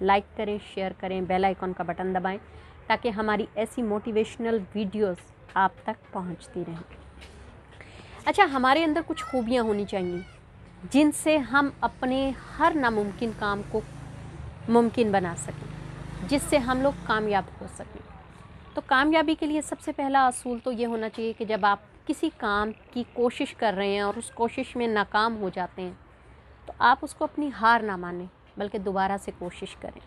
लाइक करें, शेयर करें, बेल आइकन का बटन दबाएं ताकि हमारी ऐसी मोटिवेशनल वीडियोस आप तक पहुंचती रहें। अच्छा, हमारे अंदर कुछ खूबियाँ होनी चाहिए जिनसे हम अपने हर नामुमकिन काम को मुमकिन बना सकें, जिससे हम लोग कामयाब हो सकें। तो कामयाबी के लिए सबसे पहला असूल तो ये होना चाहिए कि जब आप किसी काम की कोशिश कर रहे हैं और उस कोशिश में नाकाम हो जाते हैं तो आप उसको अपनी हार ना मानें, बल्कि दोबारा से कोशिश करें।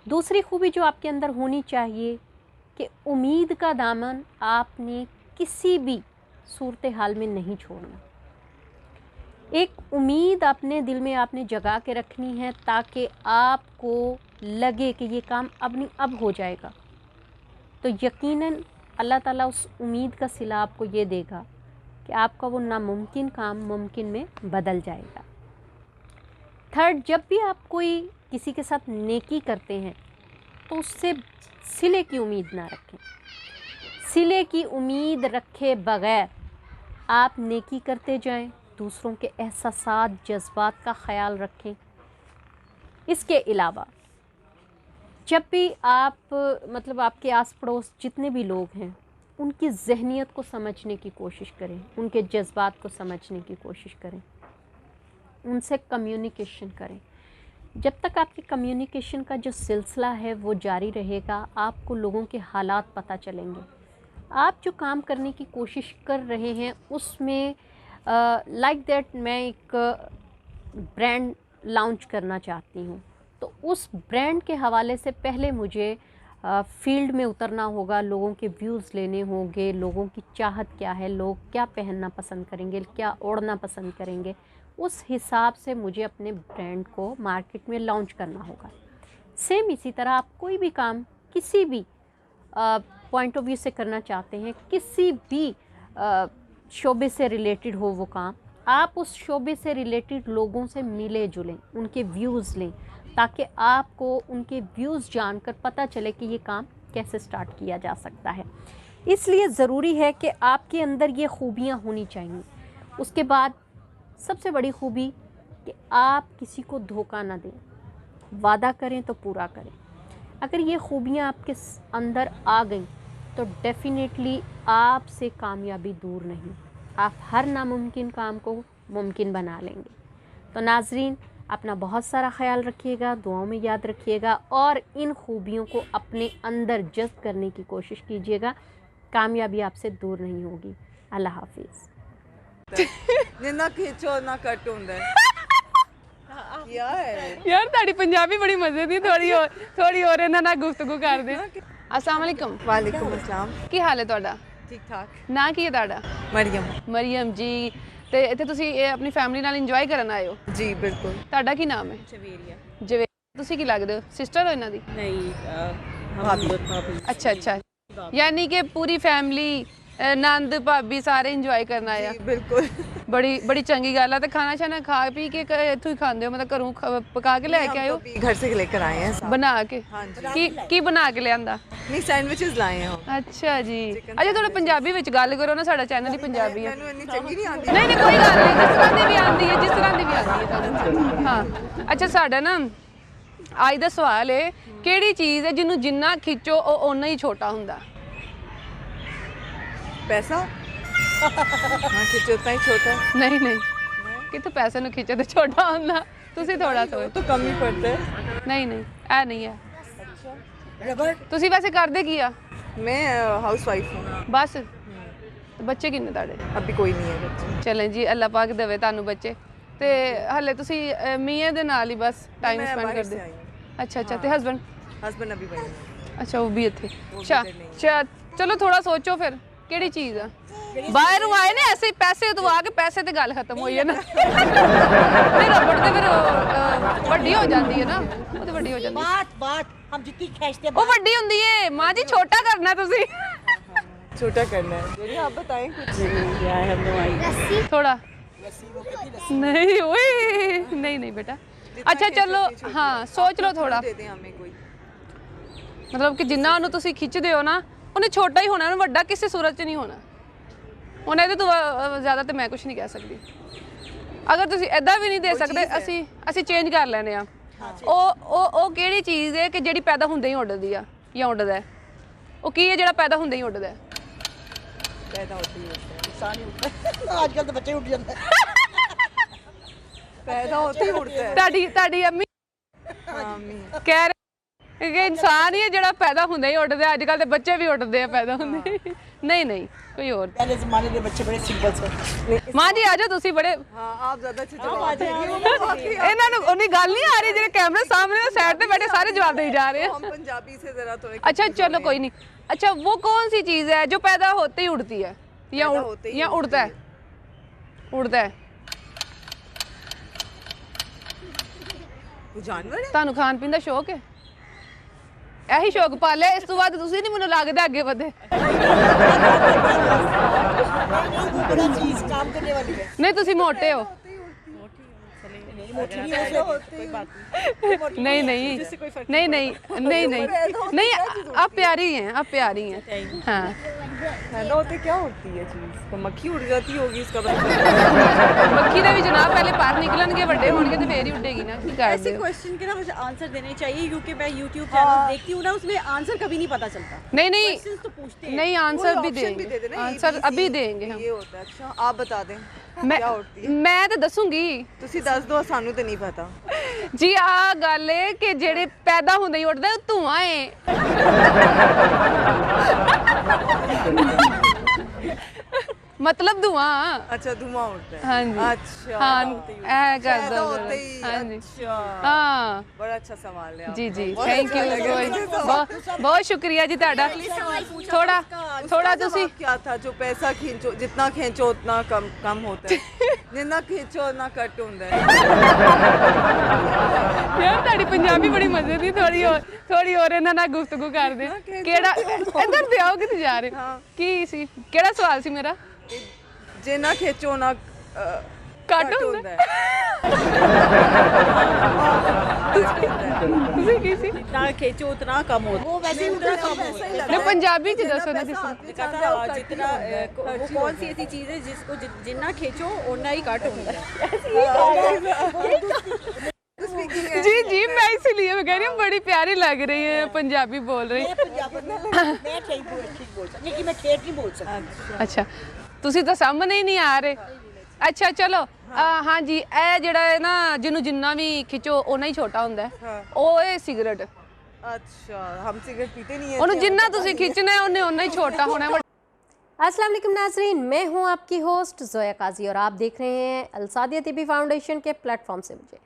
दूसरी खूबी जो आपके अंदर होनी चाहिए कि उम्मीद का दामन आपने किसी भी सूरत हाल में नहीं छोड़ना। एक उम्मीद अपने दिल में आपने जगा के रखनी है ताकि आपको लगे कि ये काम अब हो जाएगा, तो यकीनन अल्लाह ताला उस उम्मीद का सिला आपको ये देगा कि आपका वो नामुमकिन काम मुमकिन में बदल जाएगा। थर्ड, जब भी आप कोई किसी के साथ नेकी करते हैं तो उससे सिले की उम्मीद ना रखें। सिले की उम्मीद रखे बग़ैर आप नेकी करते जाएं, दूसरों के एहसासात, जज्बात का ख़याल रखें। इसके अलावा जब भी आप आपके आस पड़ोस जितने भी लोग हैं उनकी ज़हनियत को समझने की कोशिश करें, उनके जज्बात को समझने की कोशिश करें, उनसे कम्युनिकेशन करें। जब तक आपकी कम्युनिकेशन का जो सिलसिला है वो जारी रहेगा, आपको लोगों के हालात पता चलेंगे। आप जो काम करने की कोशिश कर रहे हैं उसमें लाइक दैट मैं एक ब्रांड लॉन्च करना चाहती हूँ, तो उस ब्रांड के हवाले से पहले मुझे फील्ड में उतरना होगा, लोगों के व्यूज़ लेने होंगे, लोगों की चाहत क्या है, लोग क्या पहनना पसंद करेंगे, क्या ओढ़ना पसंद करेंगे, उस हिसाब से मुझे अपने ब्रांड को मार्केट में लॉन्च करना होगा। सेम इसी तरह आप कोई भी काम किसी भी पॉइंट ऑफ व्यू से करना चाहते हैं, किसी भी शोबे से रिलेटेड हो वो काम, आप उस शोबे से रिलेटेड लोगों से मिले जुलें, उनके व्यूज़ लें, ताकि आपको उनके व्यूज़ जानकर पता चले कि ये काम कैसे स्टार्ट किया जा सकता है। इसलिए ज़रूरी है कि आपके अंदर ये खूबियाँ होनी चाहिए। उसके बाद सबसे बड़ी खूबी कि आप किसी को धोखा ना दें, वादा करें तो पूरा करें। अगर ये खूबियाँ आपके अंदर आ गई तो डेफ़िनेटली आपसे कामयाबी दूर नहीं, आप हर नामुमकिन काम को मुमकिन बना लेंगे। तो नाज़रीन, अपना बहुत सारा ख्याल रखिएगा, दुआओं में याद रखिएगा और इन खूबियों को अपने अंदर जज़्ब करने की कोशिश कीजिएगा। कामयाबी आपसे दूर नहीं होगी। अल्लाह हाफिज़। जिन्ना खींचो ना कट होंदा है यार ਤੁਹਾਡੀ ਪੰਜਾਬੀ ਬੜੀ ਮਜ਼ੇ ਦੀ, ਥੋੜੀ ਹੋਰ ਇਹਨਾਂ ਨਾਲ ਗੁਫ਼ਤਗੂ ਕਰਦੇ ਹਾਂ। अस्सलाम वालेकुम। वालेकुम अस्सलाम। ਕੀ ਹਾਲ ਹੈ ਤੁਹਾਡਾ? ठीक ठाक। ਨਾਂ ਕੀ ਹੈ ਤੁਹਾਡਾ? मरियम। ਮਰੀਮ ਜੀ। ਤੇ ਇੱਥੇ ਤੁਸੀਂ ਆਪਣੀ ਫੈਮਿਲੀ ਨਾਲ ਇੰਜੋਏ ਕਰਨ ਆਏ ਹੋ? जी बिल्कुल। ਤੁਹਾਡਾ ਕੀ ਨਾਮ ਹੈ? ਜਵੇਰੀਆ। ਜਵੇ। ਤੁਸੀਂ ਕੀ ਲੱਗਦੇ ਹੋ? ਸਿਸਟਰ ਹੋ ਇਹਨਾਂ ਦੀ? ਨਹੀਂ भाभी। ਅੱਛਾ ਅੱਛਾ, ਯਾਨੀ ਕਿ ਪੂਰੀ ਫੈਮਿਲੀ ਨੰਦ ਭਾਬੀ ਸਾਰੇ ਇੰਜੋਏ ਕਰਨ ਆਏ ਆ। जी बिल्कुल। ਬੜੀ ਚੰਗੀ ਗੱਲ ਆ। ਤੇ ਖਾਣਾ ਛਾਣਾ ਖਾ ਪੀ ਕੇ ਇੱਥੋਂ ਹੀ ਖਾਂਦੇ ਹੋ, ਮਤਲਬ ਘਰੋਂ ਪਕਾ ਕੇ ਲੈ ਕੇ ਆਏ ਹੋ? घर से लेकर आए हैं साथ। ਬਣਾ ਕੇ? हाँ जी। ਕੀ ਬਣਾ ਕੇ ਲਿਆਂਦਾ? नहीं सैंडविचेस लाए हैं हम। ਅੱਛਾ ਜੀ। ਅੱਛਾ, ਥੋੜਾ ਪੰਜਾਬੀ ਵਿੱਚ ਗੱਲ ਕਰੋ ਨਾ, ਸਾਡਾ ਚੈਨਲ ਹੀ ਪੰਜਾਬੀ ਆ। मैंने इतनी चंगी नहीं आती। ਨਹੀਂ ਨਹੀਂ, ਕੋਈ ਗੱਲ ਨਹੀਂ, ਜਿਸ ਤਰ੍ਹਾਂ ਦੀ ਵੀ ਆਉਂਦੀ ਹੈ, ਜਿਸ ਤਰ੍ਹਾਂ ਦੀ ਵੀ ਆਉਂਦੀ ਹੈ ਤੁਹਾਨੂੰ। ਹਾਂ, ਅੱਛਾ, ਸਾਡਾ ਨਾ ਅੱਜ ਦਾ ਸਵਾਲ ਹੈ, ਕਿਹੜੀ ਚੀਜ਼ ਹੈ ਜਿਹਨੂੰ ਜਿੰਨਾ ਖਿੱਚੋ ਉਹ ਓਨਾ ਹੀ ਛੋਟਾ ਹੁੰਦਾ? पैसा। हाँ खींचो उतना ही छोटा। ਨਹੀਂ ਨਹੀਂ, ਕਿਤੇ ਪੈਸੇ ਨੂੰ ਖਿੱਚੋ ਤੇ ਛੋਟਾ ਹੁੰਦਾ। ਤੁਸੀਂ ਥੋੜਾ ਸੋਚੋ। तो कम ही पड़ता है। ਨਹੀਂ ਨਹੀਂ, ਇਹ ਨਹੀਂ ਹੈ। ਤੁਸੀਂ ਵੈਸੇ ਕਰਦੇ ਕੀ ਆ? मैं हाउस वाइफ हूँ। ਬਸ। ਤੇ ਬੱਚੇ ਕਿੰਨੇ ਤੁਹਾਡੇ? अभी कोई नहीं है बच्चे। ਚਲੋ ਜੀ, ਅੱਲਾਹ ਪਾਕ ਦੇਵੇ ਤੁਹਾਨੂੰ ਬੱਚੇ। ਤੇ ਹਲੇ ਤੁਸੀਂ ਮੀਆਂ ਦੇ ਨਾਲ ਹੀ ਬਸ ਟਾਈਮ मैं ਸਪੈਂਡ बाहर ਕਰਦੇ? से आई हूँ। ਅੱਛਾ ਅੱਛਾ। ਤੇ ਹਸਬੰਡ? हस्बैंड अभी वही है। ਅੱਛਾ, ਉਹ ਵੀ ਇੱਥੇ। ਵੀ ਅੱਛਾ ਇੱਧਰ ਨਹੀਂ। ਅੱਛਾ, ਚਲੋ ਥੋੜਾ ਸੋਚੋ ਫਿਰ ਕਿਹੜੀ ਚੀਜ਼ ਆ। ਬਾਹਰੋਂ ਆਏ ਨੇ ਐਸੇ ਹੀ ਪੈਸੇ ਤੋਂ ਆ ਕੇ ਪੈਸੇ ਤੇ ਗੱਲ ਖਤਮ ਹੋਈ ਹੈ ਨਾ। ਨਹੀਂ, ਰਬੜ ਤੇ ਫਿਰ ਵੱਡੀ ਹੋ ਜਾਂਦੀ ਹੈ ਨਾ, ਉਹ ਤੇ ਵੱਡੀ ਹੋ ਜਾਂਦੀ ਹੈ। बात हम जितनी खींचते ਉਹ ਵੱਡੀ ਹੁੰਦੀ ਹੈ ਮਾਂ ਜੀ, ਛੋਟਾ ਕਰਨਾ ਤੁਸੀਂ छोटा करना है। दीदी आप बताएं कुछ। ਥੋੜਾ। ਨਹੀਂ ਓਏ, ਨਹੀਂ ਨਹੀਂ ਬੇਟਾ। ਅੱਛਾ ਚਲੋ, ਹਾਂ ਸੋਚ ਲਓ ਥੋੜਾ। दे दें हमें कोई। ਮਤਲਬ ਕਿ ਜਿੰਨਾ ਉਹਨੂੰ ਤੁਸੀਂ ਖਿੱਚਦੇ ਹੋ ਨਾ, ਉਹਨੇ ਛੋਟਾ ਹੀ ਹੋਣਾ, ਉਹਨੇ ਵੱਡਾ ਕਿਸੇ ਸੂਰਤ 'ਚ ਨਹੀਂ ਹੋਣਾ। ਹੁਣ ਇਹਦੇ ਤੋਂ ਜ਼ਿਆਦਾ ਤੇ ਮੈਂ ਕੁਝ ਨਹੀਂ ਕਹਿ ਸਕਦੀ। ਅਗਰ ਤੁਸੀਂ ਐਦਾਂ ਵੀ ਨਹੀਂ ਦੇ ਸਕਦੇ, ਅਸੀਂ ਚੇਂਜ ਕਰ ਲੈਨੇ ਆ। ਉਹ ਕਿਹੜੀ ਚੀਜ਼ ਹੈ ਕਿ ਜਿਹੜੀ ਪੈਦਾ ਹੁੰਦੇ ਹੀ ਉੱਡਦੀ ਆ ਜਾਂ ਉੱਡਦਾ ਹੈ? ਉਹ ਕੀ ਹੈ ਜਿਹੜਾ ਪੈਦਾ ਹੁੰਦੇ ਹੀ ਉੱਡਦਾ ਹੈ? पैदा होती है इंसान ही उठता है। आजकल तो बच्चे उठ जाते हैं। पैदा होते ही उड़ता है। ਤੁਹਾਡੀ ਅੰਮੀ आमीन। ਕਹਿ ਰਹੇ ਕਿ ਇਨਸਾਨ ਹੀ ਹੈ ਜਿਹੜਾ ਪੈਦਾ ਹੁੰਦਾ ਹੀ ਉੱਡਦਾ। ਅੱਜ ਕੱਲ੍ਹ ਦੇ ਬੱਚੇ ਵੀ ਉੱਡਦੇ ਆ ਪੈਦਾ ਹੁੰਦੇ। ਨਹੀਂ ਨਹੀਂ, ਕੋਈ ਹੋਰ। पहले जमाने के बच्चे बड़े सिंपल थे। ਮਾਂ ਜੀ ਆ ਜਾਓ, ਤੁਸੀਂ ਬੜੇ हाँ आप ज्यादा अच्छे जवाब दे रही हो। ਇਹਨਾਂ ਨੂੰ ਉਹਨੀ ਗੱਲ ਨਹੀਂ ਆ ਰਹੀ ਜਿਹੜੇ ਕੈਮਰੇ ਸਾਹਮਣੇ ਸਾਈਡ ਤੇ ਬੈਠੇ ਸਾਰੇ ਜਵਾਬ देई जा रहे हैं। हम पंजाबी से जरा थोड़े। अच्छा चलो कोई नहीं। अच्छा, वो कौन सी चीज़ है जो पैदा होते ही उड़ती है या उड़ता है? उड़ता है। वो जानवर है। ਤੁਹਾਨੂੰ ਖਾਣ ਪੀਣ ਦਾ ਸ਼ੌਕ ਹੈ? ਇਹੀ ਸ਼ੌਕ ਪਾਲਿਆ, ਇਸ ਤੋਂ ਬਾਅਦ ਤੁਸੀਂ ਨਹੀਂ ਮੈਨੂੰ ਲੱਗਦਾ ਅੱਗੇ ਵਧੇ। बड़ा चीज काम करने वाली है। ਨਹੀਂ, ਤੁਸੀਂ ਮੋਟੇ ਹੋ। मोटी नहीं हो सकती। नहीं नहीं नहीं नहीं नहीं नहीं नहीं, आप प्यारी हैं, आप प्यारी हैं। हाँ, पैदा होते क्या उड़ती है चीज? तो मक्खी उड़ जाती होगी इसका मतलब। मक्खी ने भी जनाब पहले बाहर निकलणगे, ਵੱਡੇ ਹੋਣਗੇ ਤੇ ਫੇਰ ਹੀ ਉੱਡੇਗੀ ना। ਕੀ ऐसे ਕਰਦੇ ਹੋ? क्वेश्चन के ना मुझे आंसर देने चाहिए, क्योंकि मैं YouTube चैनल देखती हूँ ना, उसमें आंसर कभी नहीं पता चलता। नहीं नहीं क्वेश्चंस तो पूछते हैं। नहीं, आंसर भी option भी दे देंगे, देना, आंसर ABC अभी देंगे हम। ये होता है। अच्छा आप बता दें। क्या उड़ती है? मैं ਤਾਂ ਦੱਸੂਗੀ ਤੁਸੀਂ ਦੱਸ ਦਿਓ, ਸਾਨੂੰ ਤੇ ਨਹੀਂ ਪਤਾ। ਜੀ ਆ ਗੱਲ ਏ ਕਿ ਜਿਹੜੇ ਪੈਦਾ ਹੁੰਦੇ ਹੀ ਉੱਡਦਾ ਉਹ ਧੂਆਂ ਏ मतलब धुआं। अच्छा, धुआं उड़ता है। हाँ जी। अच्छा हाँ ऐ कर पैदा दो होते ही। हाँ जी अच्छा, हाँ बड़ा अच्छा सवाल है जी आपका। जी बहुत थैंक अच्छा यू लगा मुझे सवाल। बहुत शुक्रिया जी ਤੁਹਾਡਾ थोड़ा थोड़ा उसका ਤੁਸੀਂ जवाब क्या था? जो पैसा खींचो, जितना खींचो उतना कम होता है। जितना खींचो उतना कट होता है। ਯਾਰ ਤੁਹਾਡੀ ਪੰਜਾਬੀ ਬੜੀ ਮਜ਼ੇ ਦੀ ਥੋੜੀ ਹੋਰ ਇਹਨਾਂ ਨਾਲ ਗੁਫ਼ਤਗੂ ਕਰਦੇ ਕਿਹੜਾ ਇੱਧਰ ਤੇ ਆਓ ਕਿੱਥੇ ਜਾ ਰਹੇ ਹਾਂ। ਕੀ ਸੀ ਕਿਹੜਾ ਸਵਾਲ ਸੀ ਮੇਰਾ जितना खींचो ना ਕੱਟ कट ਹੁੰਦਾ होता है। ਤੁਸੀਂ ਕੀ ਸੀ जितना खींचो उतना कम होता है। वो वैसे ही उतना कम होता है। ਨੇ ਪੰਜਾਬੀ ਚ ਦੱਸो ना ਤੁਸੀਂ कहता है, जितना वो कौन सी ऐसी चीज़ है जिसको जितना खींचो उतना ही कट होता है। जी जी मैं इसीलिए मैं कह रही हूँ बड़ी प्यारी लग रही है पंजाबी बोल रही मैं पंजाबी में मैं ठीक बोल सकती, लेकिन मैं ठेठ नहीं बोल सकती। अच्छा ਤੁਸੀਂ ਤਾਂ ਸਾਹਮਣੇ ਹੀ ਨਹੀਂ ਆ ਰਹੇ ਅੱਛਾ ਚਲੋ ਹਾਂ ਜੀ ਇਹ ਜਿਹੜਾ ਹੈ ਨਾ ਜਿਹਨੂੰ ਜਿੰਨਾ ਵੀ ਖਿੱਚੋ ਓਨਾ ਹੀ ਛੋਟਾ ਹੁੰਦਾ ਹੈ ਉਹ ਇਹ ਸਿਗਰਟ अच्छा, हम सिगरेट पीते नहीं है। ਉਹਨੂੰ ਜਿੰਨਾ ਤੁਸੀਂ ਖਿੱਚਣਾ ਹੈ ਉਹਨੇ ਓਨਾ ਹੀ ਛੋਟਾ होना है अस्सलाम वालेकुम नाजरीन, मैं हूं आपकी होस्ट ज़ोया काजी और आप देख रहे हैं अलसादिया टीबी फाउंडेशन के प्लेटफॉर्म से मुझे।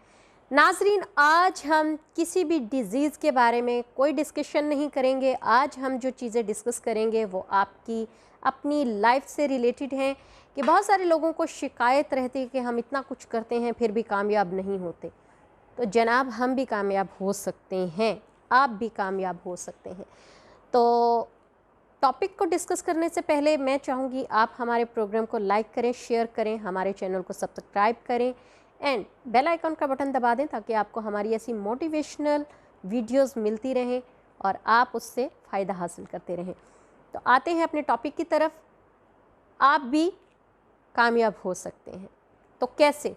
नाजरीन, आज हम किसी भी डिज़ीज़ के बारे में कोई डिस्कशन नहीं करेंगे। आज हम जो चीज़ें डिस्कस करेंगे वो आपकी अपनी लाइफ से रिलेटेड हैं कि बहुत सारे लोगों को शिकायत रहती है कि हम इतना कुछ करते हैं फिर भी कामयाब नहीं होते। तो जनाब, हम भी कामयाब हो सकते हैं, आप भी कामयाब हो सकते हैं। तो टॉपिक को डिस्कस करने से पहले मैं चाहूँगी आप हमारे प्रोग्राम को लाइक करें, शेयर करें, हमारे चैनल को सब्सक्राइब करें एंड बेल आइकन का बटन दबा दें ताकि आपको हमारी ऐसी मोटिवेशनल वीडियोस मिलती रहें और आप उससे फ़ायदा हासिल करते रहें। तो आते हैं अपने टॉपिक की तरफ। आप भी कामयाब हो सकते हैं। तो कैसे?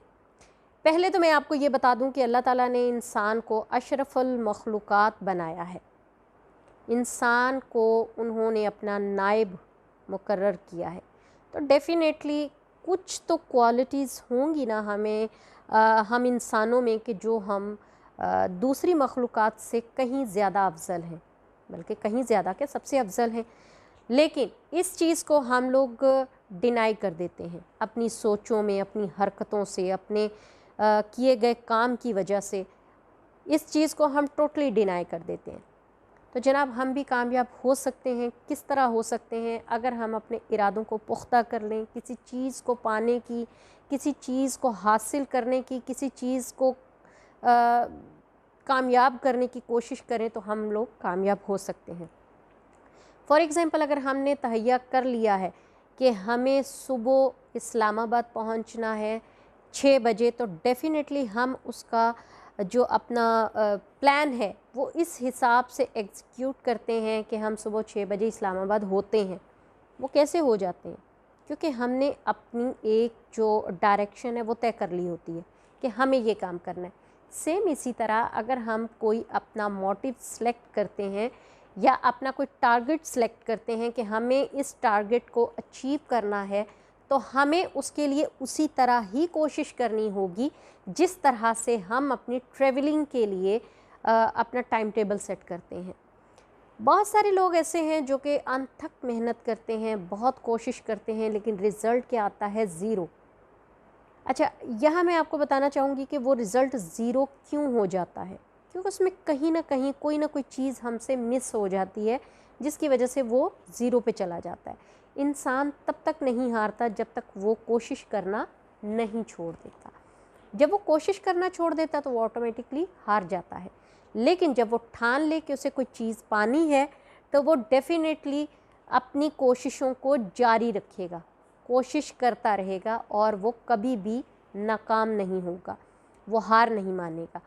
पहले तो मैं आपको ये बता दूं कि अल्लाह ताला ने इंसान को अशरफुल मखलूक़ात बनाया है। इंसान को उन्होंने अपना नायब मुकर्रर किया है। तो डेफ़िनेटली कुछ तो क्वालिटीज़ होंगी ना हम इंसानों में कि जो हम दूसरी मखलूक़ात से कहीं ज़्यादा अफजल हैं, बल्कि कहीं ज़्यादा के सबसे अफजल हैं। लेकिन इस चीज़ को हम लोग डिनाई कर देते हैं अपनी सोचों में, अपनी हरकतों से, अपने किए गए काम की वजह से इस चीज़ को हम टोटली डिनाई कर देते हैं। तो जनाब, हम भी कामयाब हो सकते हैं। किस तरह हो सकते हैं? अगर हम अपने इरादों को पुख्ता कर लें, किसी चीज़ को पाने की, किसी चीज़ को हासिल करने की, किसी चीज़ को कामयाब करने की कोशिश करें तो हम लोग कामयाब हो सकते हैं। फॉर एग्ज़ाम्पल, अगर हमने तहैया कर लिया है कि हमें सुबह इस्लामाबाद पहुंचना है 6 बजे, तो डेफ़िनेटली हम उसका जो अपना प्लान है वो इस हिसाब से एग्जीक्यूट करते हैं कि हम सुबह 6 बजे इस्लामाबाद होते हैं। वो कैसे हो जाते हैं? क्योंकि हमने अपनी एक जो डायरेक्शन है वो तय कर ली होती है कि हमें ये काम करना है। सेम इसी तरह अगर हम कोई अपना मोटिव सेलेक्ट करते हैं या अपना कोई टारगेट सेलेक्ट करते हैं कि हमें इस टारगेट को अचीव करना है, तो हमें उसके लिए उसी तरह ही कोशिश करनी होगी जिस तरह से हम अपनी ट्रैवलिंग के लिए अपना टाइम टेबल सेट करते हैं। बहुत सारे लोग ऐसे हैं जो कि अनथक मेहनत करते हैं, बहुत कोशिश करते हैं, लेकिन रिज़ल्ट क्या आता है? ज़ीरो। अच्छा, यहाँ मैं आपको बताना चाहूँगी कि वो रिज़ल्ट ज़ीरो क्यों हो जाता है? क्योंकि उसमें कहीं ना कहीं कोई ना कोई चीज़ हमसे मिस हो जाती है जिसकी वजह से वो ज़ीरो पे चला जाता है। इंसान तब तक नहीं हारता जब तक वो कोशिश करना नहीं छोड़ देता। जब वो कोशिश करना छोड़ देता तो वो ऑटोमेटिकली हार जाता है। लेकिन जब वो ठान ले कि उसे कोई चीज़ पानी है तो वो डेफ़िनेटली अपनी कोशिशों को जारी रखेगा, कोशिश करता रहेगा और वो कभी भी नाकाम नहीं होगा, वो हार नहीं मानेगा।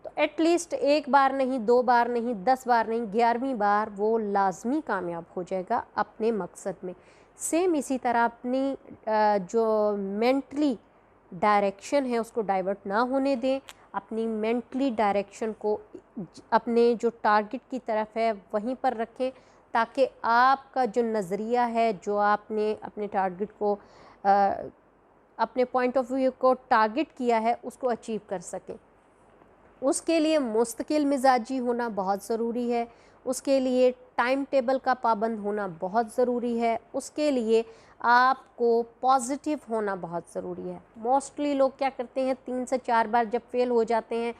तो एटलीस्ट एक बार नहीं, 2 बार नहीं, 10 बार नहीं, 11वीं बार वो लाजमी कामयाब हो जाएगा अपने मकसद में। सेम इसी तरह अपनी जो मेंटली डायरेक्शन है उसको डाइवर्ट ना होने दें। अपनी मेंटली डायरेक्शन को अपने जो टारगेट की तरफ है वहीं पर रखें ताकि आपका जो नज़रिया है, जो आपने अपने टारगेट को अपने पॉइंट ऑफ व्यू को टारगेट किया है उसको अचीव कर सकें। उसके लिए मुस्तकिल मिजाजी होना बहुत ज़रूरी है, उसके लिए टाइम टेबल का पाबंद होना बहुत ज़रूरी है, उसके लिए आपको पॉजिटिव होना बहुत ज़रूरी है। मोस्टली लोग क्या करते हैं, 3 से 4 बार जब फेल हो जाते हैं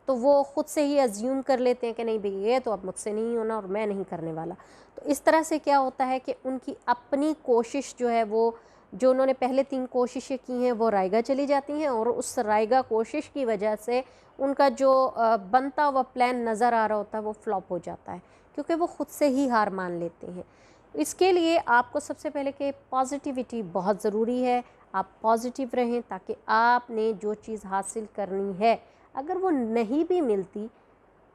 तो वो ख़ुद से ही अज्यूम कर लेते हैं कि नहीं भाई ये तो अब मुझसे नहीं होना और मैं नहीं करने वाला। तो इस तरह से क्या होता है कि उनकी अपनी कोशिश जो है वो, जो उन्होंने पहले 3 कोशिशें की हैं वो रायगा चली जाती हैं, और उस रायगा कोशिश की वजह से उनका जो बनता हुआ प्लान नज़र आ रहा होता है वो फ्लॉप हो जाता है, क्योंकि वो ख़ुद से ही हार मान लेते हैं। इसके लिए आपको सबसे पहले कि पॉजिटिविटी बहुत ज़रूरी है। आप पॉजिटिव रहें ताकि आपने जो चीज़ हासिल करनी है, अगर वो नहीं भी मिलती,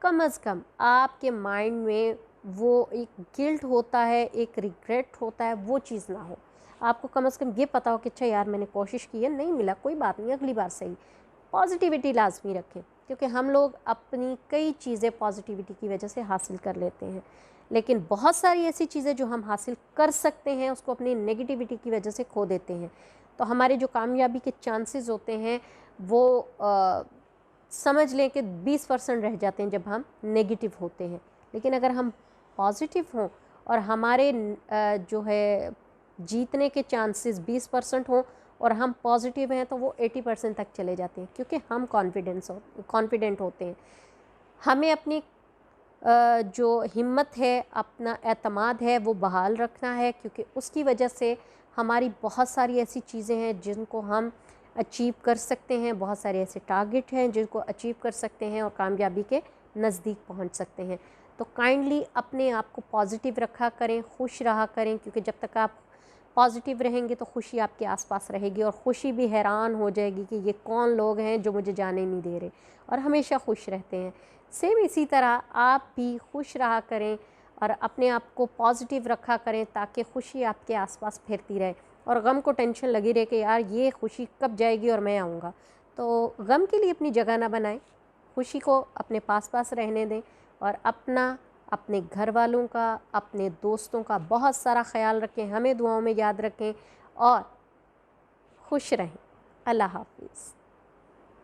कम अज़ कम आपके माइंड में वो एक गिल्ट होता है, एक रिग्रेट होता है, वो चीज़ ना हो। आपको कम से कम ये पता हो कि अच्छा यार मैंने कोशिश की है, नहीं मिला, कोई बात नहीं, अगली बार सही। पॉजिटिविटी लाजमी रखें, क्योंकि हम लोग अपनी कई चीज़ें पॉजिटिविटी की वजह से हासिल कर लेते हैं, लेकिन बहुत सारी ऐसी चीज़ें जो हम हासिल कर सकते हैं उसको अपनी नेगेटिविटी की वजह से खो देते हैं। तो हमारे जो कामयाबी के चांसेस होते हैं वो समझ लें कि 20% रह जाते हैं जब हम नेगेटिव होते हैं। लेकिन अगर हम पॉजिटिव हों और हमारे जो है जीतने के चांसेस 20% हों और हम पॉजिटिव हैं तो वो 80% तक चले जाते हैं, क्योंकि हम कॉन्फिडेंट होते हैं। हमें अपनी जो हिम्मत है, अपना एतमाद है वो बहाल रखना है, क्योंकि उसकी वजह से हमारी बहुत सारी ऐसी चीज़ें हैं जिनको हम अचीव कर सकते हैं, बहुत सारे ऐसे टारगेट हैं जिनको अचीव कर सकते हैं और कामयाबी के नज़दीक पहुंच सकते हैं। तो काइंडली अपने आप को पॉजिटिव रखा करें, खुश रहा करें, क्योंकि जब तक आप पॉजिटिव रहेंगे तो खुशी आपके आसपास रहेगी, और खुशी भी हैरान हो जाएगी कि ये कौन लोग हैं जो मुझे जाने नहीं दे रहे, और हमेशा खुश रहते हैं। सेम इसी तरह आप भी खुश रहा करें और अपने आप को पॉजिटिव रखा करें ताकि खुशी आपके आसपास फिरती रहे, और गम को टेंशन लगी रहे कि यार ये खुशी कब जाएगी और मैं आऊँगा। तो गम के लिए अपनी जगह ना बनाएं, खुशी को अपने पास पास रहने दें, और अपना, अपने घर वालों का, अपने दोस्तों का बहुत सारा ख्याल रखें, हमें दुआओं में याद रखें और खुश रहें। अल्लाह हाफ़िज़।